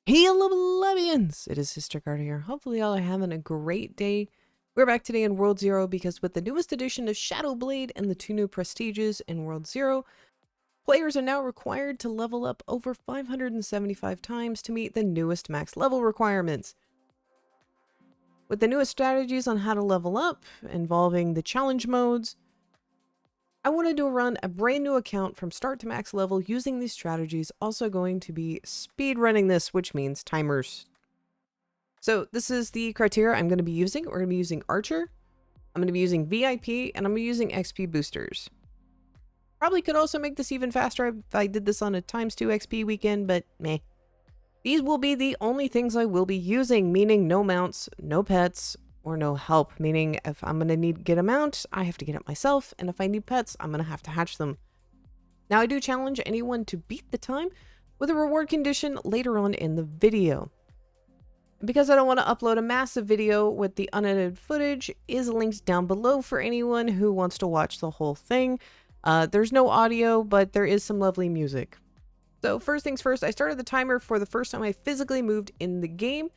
Hello, Levians! It is Sister Carter here. Hopefully y'all are having a great day. We're back today in World Zero because with the newest edition of Shadow Blade and the 2 new prestiges in World Zero, players are now required to level up over 575 times to meet the newest max level requirements. With the newest strategies on how to level up, involving the challenge modes, I wanted to run a brand new account from start to max level using these strategies, also going to be speed running this, which means timers. So this is the criteria I'm going to be using. We're going to be using Archer, I'm going to be using VIP, and I'm going to be using XP boosters. Probably could also make this even faster if I did this on a ×2 XP weekend, but meh. These will be the only things I will be using, meaning no mounts, no pets, or no help, meaning if I'm going to need to get a mount, I have to get it myself, and if I need pets, I'm going to have to hatch them. Now, I do challenge anyone to beat the time with a reward condition later on in the video. Because I don't want to upload a massive video with the unedited footage, is linked down below for anyone who wants to watch the whole thing. There's no audio, but there is some lovely music. So first things first, I started the timer for the first time I physically moved in the game.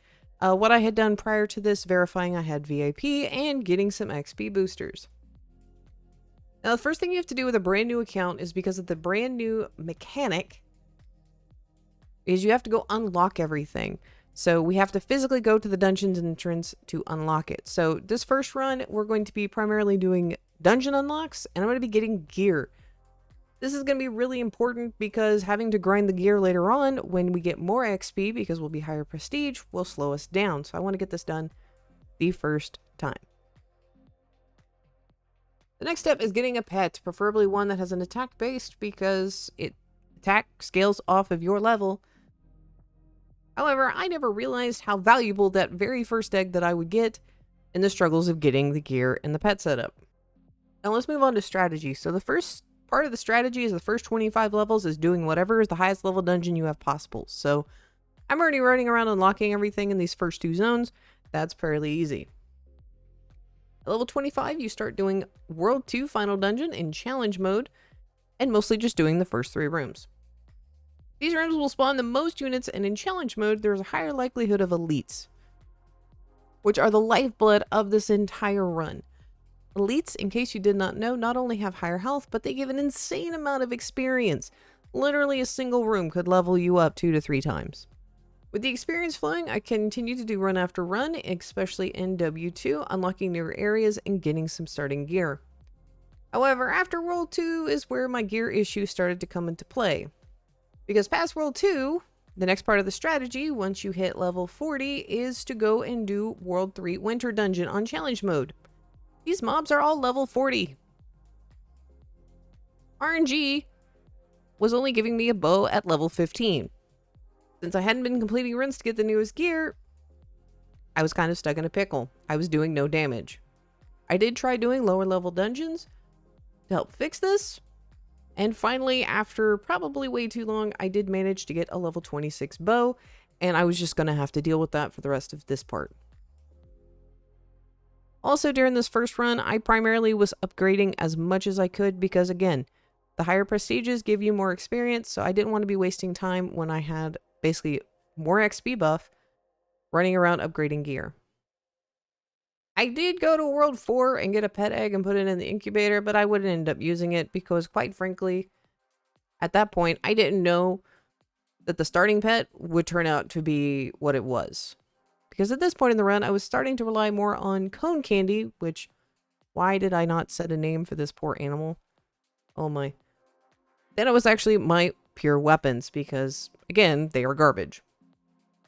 What I had done prior to this, verifying I had VIP and getting some XP boosters. Now, the first thing you have to do with a brand new account is because of the brand new mechanic, is you have to go unlock everything. So we have to physically go to the dungeons entrance to unlock it. So this first run, we're going to be primarily doing dungeon unlocks, and I'm going to be getting gear. This is going to be really important because having to grind the gear later on when we get more XP, because we'll be higher prestige, will slow us down. So I want to get this done the first time. The next step is getting a pet, preferably one that has an attack based because attack scales off of your level. However, I never realized how valuable that very first egg that I would get in the struggles of getting the gear and the pet setup. Now let's move on to strategy. So the first part of the strategy is the first 25 levels is doing whatever is the highest level dungeon you have possible. So I'm already running around unlocking everything in these first 2 zones. That's fairly easy. At level 25, you start doing World 2 Final Dungeon in challenge mode and mostly just doing the first 3 rooms. These rooms will spawn the most units, and in challenge mode, there's a higher likelihood of elites, which are the lifeblood of this entire run. Elites, in case you did not know, not only have higher health, but they give an insane amount of experience. Literally a single room could level you up 2 to 3 times. With the experience flowing, I continue to do run after run, especially in W2, unlocking newer areas and getting some starting gear. However, after World 2 is where my gear issue started to come into play. Because past World 2, the next part of the strategy, once you hit level 40, is to go and do World 3 Winter Dungeon on challenge mode. These mobs are all level 40. RNG was only giving me a bow at level 15. Since I hadn't been completing runs to get the newest gear, I was kind of stuck in a pickle. I was doing no damage. I did try doing lower level dungeons to help fix this. And finally, after probably way too long, I did manage to get a level 26 bow, and I was just going to have to deal with that for the rest of this part. Also, during this first run, I primarily was upgrading as much as I could because, again, the higher prestiges give you more experience, so I didn't want to be wasting time when I had basically more XP buff running around upgrading gear. I did go to World 4 and get a pet egg and put it in the incubator, but I wouldn't end up using it because, quite frankly, at that point, I didn't know that the starting pet would turn out to be what it was. Because at this point in the run, I was starting to rely more on cone candy, which, why did I not set a name for this poor animal? Oh my. Then it was actually my pure weapons because, again, they are garbage.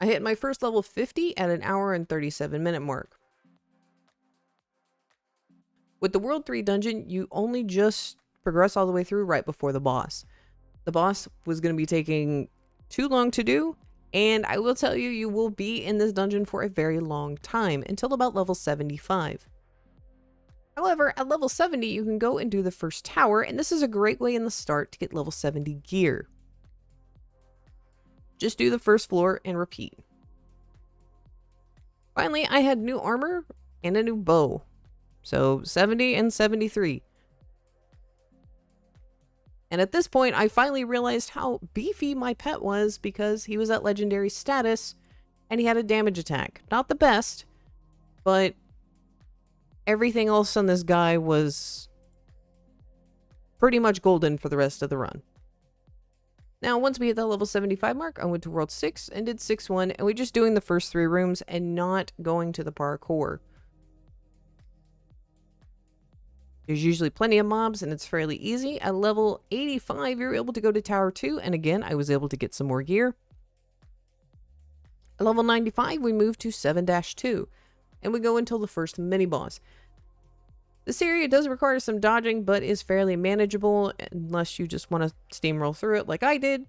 I hit my first level 50 at an hour and 37-minute mark. With the World 3 dungeon, you only just progress all the way through right before the boss. The boss was going to be taking too long to do, and I will tell you, you will be in this dungeon for a very long time, until about level 75. However, at level 70, you can go and do the first tower, and this is a great way in the start to get level 70 gear. Just do the first floor and repeat. Finally, I had new armor and a new bow. So 70 and 73. And at this point, I finally realized how beefy my pet was because he was at legendary status and he had a damage attack. Not the best, but everything else on this guy was pretty much golden for the rest of the run. Now, once we hit that level 75 mark, I went to World 6 and did 6-1, and we're just doing the first 3 rooms and not going to the parkour. There's usually plenty of mobs, and it's fairly easy. At level 85, you're able to go to Tower 2, and again, I was able to get some more gear. At level 95, we move to 7-2, and we go until the first mini-boss. This area does require some dodging, but is fairly manageable unless you just want to steamroll through it like I did.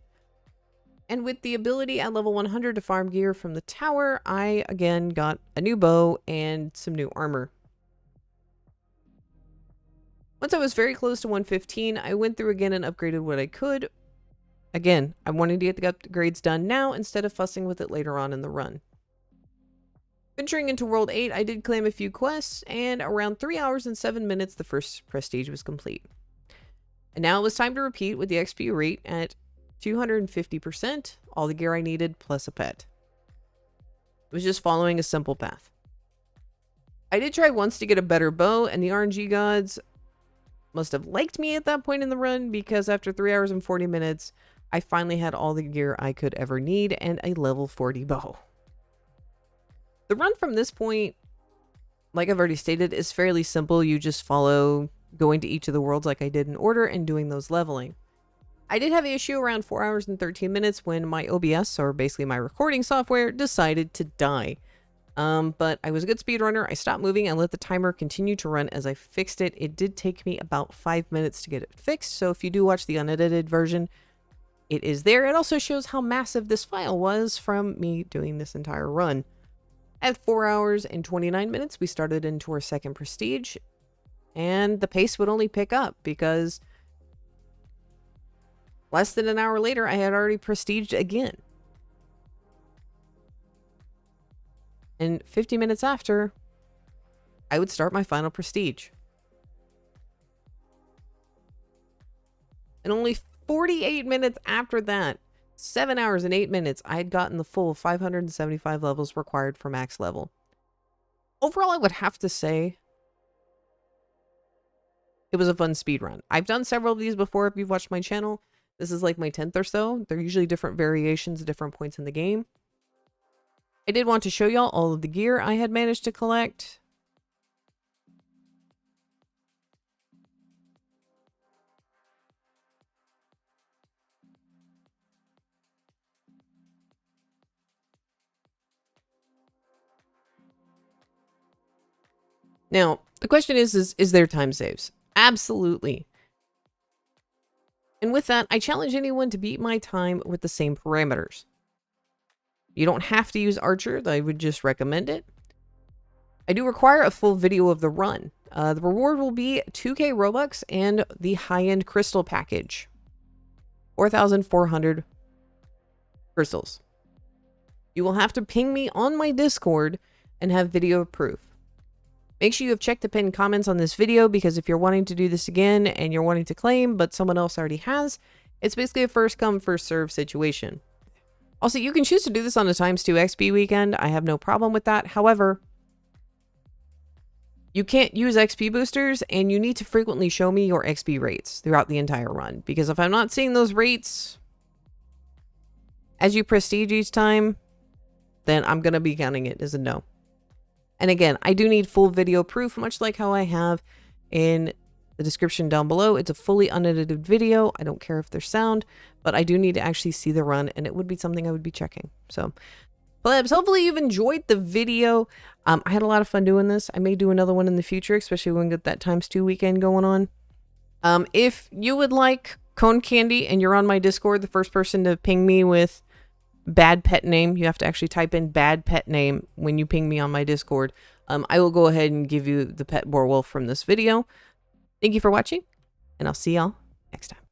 And with the ability at level 100 to farm gear from the tower, I again got a new bow and some new armor. Once I was very close to 115, I went through again and upgraded what I could. Again, I wanted to get the upgrades done now instead of fussing with it later on in the run. Venturing into World 8, I did claim a few quests, and around 3 hours and 7 minutes, the first prestige was complete. And now it was time to repeat with the XP rate at 250%, all the gear I needed, plus a pet. It was just following a simple path. I did try once to get a better bow, and the RNG gods must have liked me at that point in the run, because after 3 hours and 40 minutes, I finally had all the gear I could ever need and a level 40 bow. The run from this point, like I've already stated, is fairly simple. You just follow going to each of the worlds like I did in order and doing those leveling. I did have an issue around 4 hours and 13 minutes when my OBS, or basically my recording software, decided to die. But I was a good speedrunner. I stopped moving and let the timer continue to run as I fixed it. It did take me about 5 minutes to get it fixed, so if you do watch the unedited version, it is there. It also shows how massive this file was from me doing this entire run. At 4 hours and 29 minutes, we started into our second prestige, and the pace would only pick up because less than an hour later, I had already prestiged again. And 50 minutes after, I would start my final prestige. And only 48 minutes after that, 7 hours and 8 minutes, I had gotten the full 575 levels required for max level. Overall, I would have to say it was a fun speed run. I've done several of these before if you've watched my channel. This is like my 10th or so. They're usually different variations at different points in the game. I did want to show y'all all of the gear I had managed to collect. Now, the question is there time saves? Absolutely. And with that, I challenge anyone to beat my time with the same parameters. You don't have to use Archer, I would just recommend it. I do require a full video of the run. The reward will be 2k Robux and the high-end crystal package. 4,400 crystals. You will have to ping me on my Discord and have video proof. Make sure you have checked the pinned comments on this video, because if you're wanting to do this again and you're wanting to claim, but someone else already has, it's basically a first come, first serve situation. Also, you can choose to do this on a ×2 XP weekend. I have no problem with that. However, you can't use XP boosters, and you need to frequently show me your XP rates throughout the entire run, because if I'm not seeing those rates as you prestige each time, then I'm going to be counting it as a no. And again, I do need full video proof, much like how I have in the description down below. It's a fully unedited video. I don't care if there's sound, but I do need to actually see the run, and it would be something I would be checking. So, plebs, hopefully you've enjoyed the video. I had a lot of fun doing this. I may do another one in the future, especially when we get that ×2 weekend going on. If you would like cone candy and you're on my Discord, the first person to ping me with bad pet name, you have to actually type in bad pet name when you ping me on my Discord. I will go ahead and give you the pet boar wolf from this video. Thank you for watching, and I'll see y'all next time.